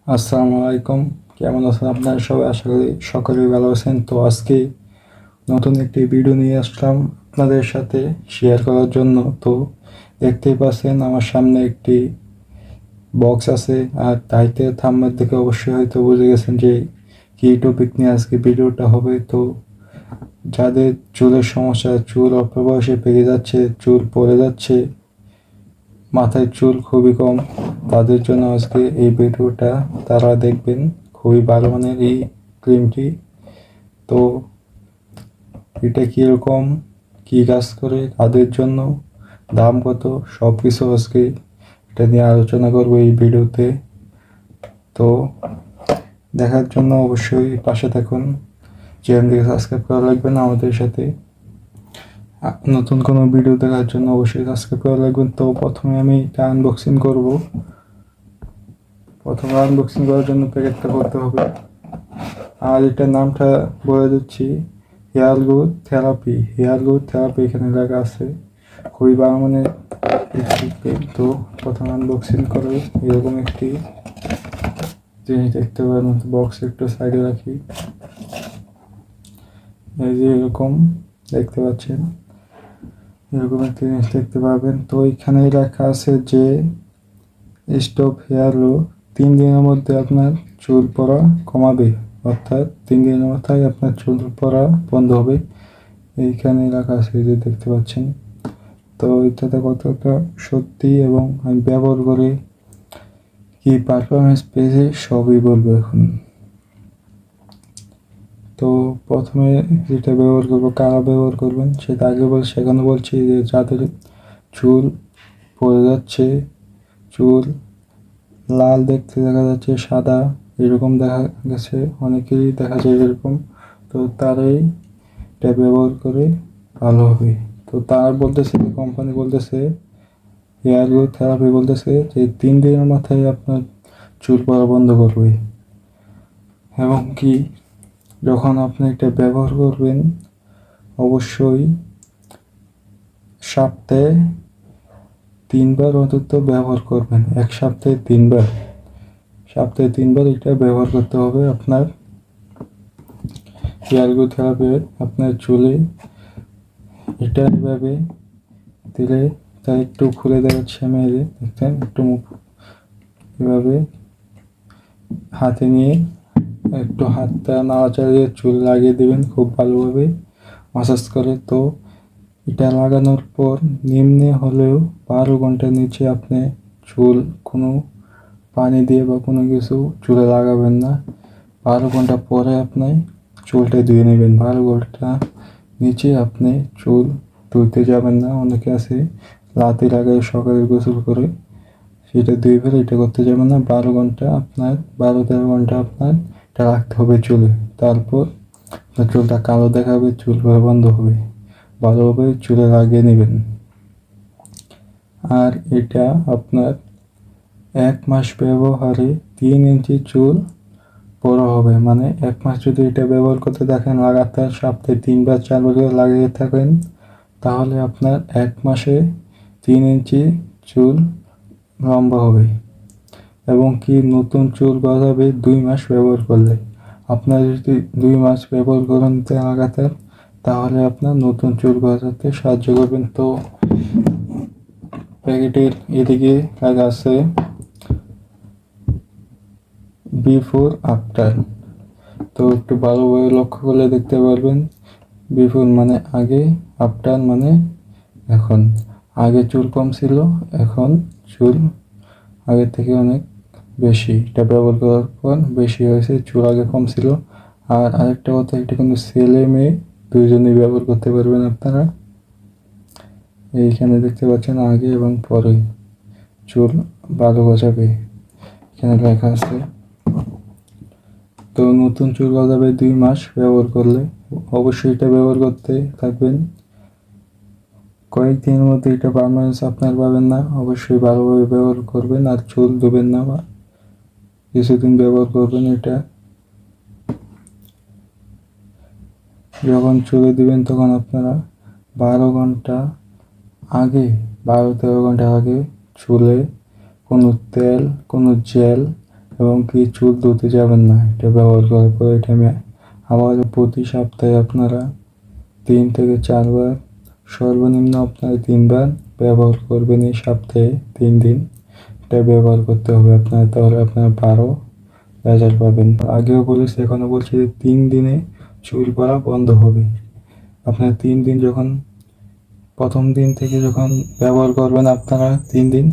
আসসালামু আলাইকুম। কেমন আছেন আপনারা সবাই? আশা করি সকলেই ভালো আছেন। তো আজকে নতুন একটি ভিডিও নিয়ে আসলাম আপনাদের সাথে শেয়ার করার জন্য। তো দেখতেই পাচ্ছেন আমার সামনে একটি বক্স আছে, আর তাইতে থাম্বনেল দেখে অবশ্যই হয়তো বুঝে গেছেন যে কী টপিক নিয়ে আজকে ভিডিওটা হবে। তো যাদের চুলের সমস্যা, চুল অল্প বয়সে পেকে যাচ্ছে, চুল পড়ে যাচ্ছে, মাথায় চুল খুবই কম, তাদের জন্য আজকে এই ভিডিওটা তারা দেখবেন। খুবই ভালো মানের এই ক্রিমটি। তো এটা কীরকম, কী কাজ করে, কাদের জন্য, দাম কত, সব কিছু আজকে এটা নিয়ে আলোচনা করবো এই ভিডিওতে। তো দেখার জন্য অবশ্যই পাশে থাকুন। চ্যানেলটিকে সাবস্ক্রাইব করা লাগবে না আমাদের সাথে। নতুন কোনো ভিডিও দেখার জন্য অবশ্যই সাবস্ক্রাইব করা লাগবেন। তো প্রথমে আমি এটা আনবক্সিং করবো। প্রথমে আনবক্সিং করার জন্য প্যাকেটটা করতে হবে। আর এটার নামটা বলে দিচ্ছি, hair growth therapy. Hair growth therapy এখানে লেখা আছে। খুবই ভালো মানে তো প্রথমে আনবক্সিং করে এরকম একটি জিনিস দেখতে পাবেন। বক্স একটু সাইডে রাখি। এই যে এরকম দেখতে পাচ্ছেন, এরকম একটি জিনিস দেখতে পাবেন। তো এখানে লেখা আছে যে স্টপ হেয়ার গ্রো, 3 দিনের মধ্যে আপনার চুল পড়া কমাবে। অর্থাৎ 3 দিনের মাথায় আপনার চুল পড়া বন্ধ হবে। এইখানে লেখা আছে যে দেখতে পাচ্ছেন। তো এটাতে কতটা সত্যি এবং আমি ব্যবহার করে কি পারফরমেন্স পেয়েছি সবই বলবো এখন। তো প্রথমে যেটা ব্যবহার করবো, কারা ব্যবহার করবেন সেটা আগে সেখানে বলছি যে যাদের চুল পড়ে যাচ্ছে, চুল লাল দেখতে দেখা যাচ্ছে, সাদা এরকম দেখা গেছে, অনেকেরই দেখা যায় এরকম, তো তারাই এটা ব্যবহার করে ভালো হবে। তো তার বলতেছে, কোম্পানি বলতেছে, হেয়ার গ্রোথ থেরাপি বলতেছে যে 3 দিনের মাথায় আপনার চুল পড়া বন্ধ করবে। এবং কি যখন আপনি এটা ব্যবহার করবেন অবশ্যই সপ্তাহে 3বার অন্তত ব্যবহার করবেন। এক সপ্তাহে 3বার, সপ্তাহে 3বার এটা ব্যবহার করতে হবে আপনার হেয়ার গ্রোথ থেরাপি আপনার চুলে। এটা এভাবে দিলে, তাই একটু খুলে দেখাচ্ছি আমি। এই যে দেখছেন, একটু মুখ এভাবে হাতে নিয়ে একটু হাতটা নাড়াচাড়া দিয়ে চুল লাগিয়ে দেবেন খুব ভালোভাবে মাসাজ করে। তো এটা লাগানোর পর নিম্নে হলেও 12 ঘন্টার নিচে আপনি চুল কোনো পানি দিয়ে বা কোনো কিছু চুলে লাগাবেন না। 12 ঘন্টা পরে আপনি চুলটা ধুয়ে নেবেন। 12 ঘন্টা নিচে আপনি চুল ধুতে যাবেন না। অনেকে আছে রাতে লাগায় সকালে গোসল করে, সেটা ধুয়ে ফেলে এটা করতে যাবেন না। 12 ঘন্টা আপনার, 12-13 ঘন্টা আপনার এটা রাখতে হবে চুলে। তারপর আপনার চুলটা কালো দেখাবে, চুল পড়া বন্ধ হবে। ভালোভাবে চুলে লাগিয়ে নেবেন। আর এটা আপনার 1 মাস ব্যবহারে 3 ইঞ্চি চুল বড় হবে। মানে 1 মাস যদি এটা ব্যবহার করতে থাকেন, লাগাতার সপ্তাহে 3-4বার করে লাগিয়ে থাকেন, তাহলে আপনার 1 মাসে 3 ইঞ্চি চুল লম্বা হবে। এবং কি নতুন চুল গজাবে 2 মাস ব্যবহার করলে। আপনার যদি 2 মাস ব্যবহার করেন লাগাতার, তাহলে আপনার নতুন চুল গজাতে সাহায্য করবেন। তো প্যাকেটের এদিকে লেখা আছে বিফোর আফটার। তো একটু ভালোভাবে লক্ষ্য করলে দেখতে পারবেন, বিফোর মানে আগে, আফটার মানে এখন। আগে চুল কম ছিল, এখন চুল আগের থেকে অনেক বেশি। এটা ব্যবহার করার পর বেশি হয়েছে, চুল আগে কম ছিল। আর আরেকটা কথা, এটা কিন্তু ছেলে মেয়ে দুইজনেই ব্যবহার করতে পারবেন আপনারা। এইখানে দেখতে পাচ্ছেন আগে এবং পরে চুল ভালো গজাবে, এখানে লেখা আছে। তো নতুন চুল গজাবে 2 মাস ব্যবহার করলে। অবশ্যই এটা ব্যবহার করতে থাকবেন। কয়েকদিনের মধ্যে এটা পারমানেন্স আপনার পাবেন না। অবশ্যই ভালোভাবে ব্যবহার করবেন আর চুল ধুবেন না, কিছুদিন ব্যবহার করবেন এটা। যখন চুলে দিবেন তখন আপনারা 12 ঘন্টা আগে, 12-13 ঘন্টা আগে চুলে কোনো তেল, কোনো জেল এবং কি চুল ধুতে যাবেন না এটা ব্যবহার করার পর। এটা আমি আবার প্রতি সপ্তাহে আপনারা 3 থেকে 4 বার, সর্বনিম্ন আপনারা 3 বার ব্যবহার করবেন। এই সপ্তাহে 3 দিন এটা ব্যবহার করতে হবে আপনারা, তাহলে আপনারা ভালো রেজাল্ট পাবেন। আগেও বলেছি, এখনও বলছি যে 3 দিনে চুল পড়া বন্ধ হবে। আপনার 3 দিন যখন, প্রথম দিন থেকে যখন ব্যবহার করবেন আপনারা 3 দিন,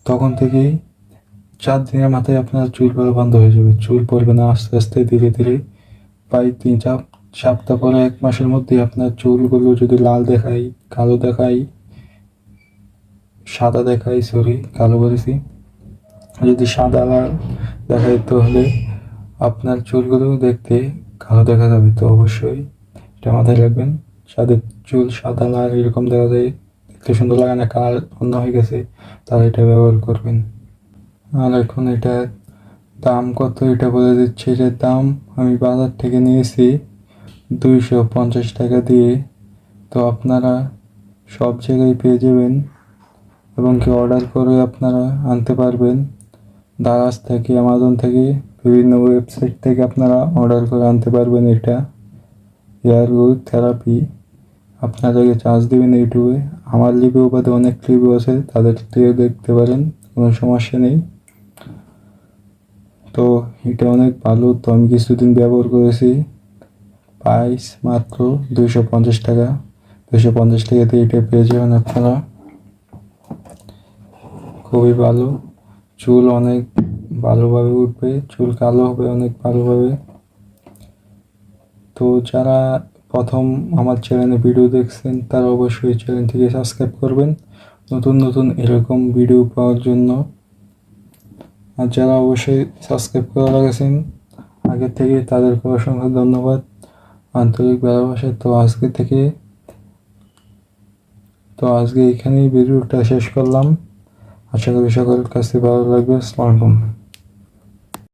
তখন থেকেই 4 দিনের মাথায় আপনার চুল পড়া বন্ধ হয়ে যাবে। চুল পড়বে না আস্তে আস্তে ধীরে ধীরে। প্রায় 3-4 সপ্তাহ পরে, 1 মাসের মধ্যে আপনার চুলগুলো যদি লাল দেখায়, কালো দেখায়, সাদা দেখায়, কালো বলেছি, যদি সাদা লাল দেখায় তাহলে আপনার চুলগুলো দেখতে কালো দেখা যাবে। তো অবশ্যই এটা মাথায় রাখবেন। যাদের চুল সাদা লাল এরকম দেখা যায়, দেখতে সুন্দর লাগে না, কালার অন্য হয়ে গেছে, তারা এটা ব্যবহার করবেন। আর এখন এটা দাম কত এটা বলে দিচ্ছে। এটার দাম আমি বাজার থেকে নিয়েছি 250 টাকা দিয়ে। তো আপনারা সব জায়গায় পেয়ে যাবেন এবং কি অর্ডার করে আপনারা আনতে পারবেন। দারাজ থেকে, অ্যামাজন থেকে, বিভিন্ন ওয়েবসাইট থেকে আপনারা অর্ডার করে আনতে পারবেন। এটা হেয়ার গ্রোথ থেরাপি। আপনারা চার্জ দেবেন ইউটিউবে, আমার রিভিউ বাদে অনেক রিভিউ আছে, তাদের থেকে দেখতে পারেন, কোনো সমস্যা নেই। তো এটা অনেক ভালো। তো আমি কিছুদিন ব্যবহার করেছি। প্রাইস মাত্র 250 টাকা। 250 টাকাতে এটা পেয়ে যাবেন আপনারা। খুবই ভালো, চুল অনেক ভালোভাবে উঠবে, চুল কালো হবে অনেক ভালোভাবে। তো যারা প্রথম আমার চ্যানেলে ভিডিও দেখছেন তারা অবশ্যই চ্যানেলটিকে সাবস্ক্রাইব করবেন নতুন নতুন এরকম ভিডিও পাওয়ার জন্য। আর যারা অবশ্যই সাবস্ক্রাইব করে রাখেছেন আগে থেকে, তাদেরকে অসংখ্য ধন্যবাদ, আন্তরিক ভালোবাসা। তো আজকে এখানেই ভিডিওটা শেষ করলাম। আশা করি সকলের কাছে ভালো লাগবে। আসসালামু আলাইকুম।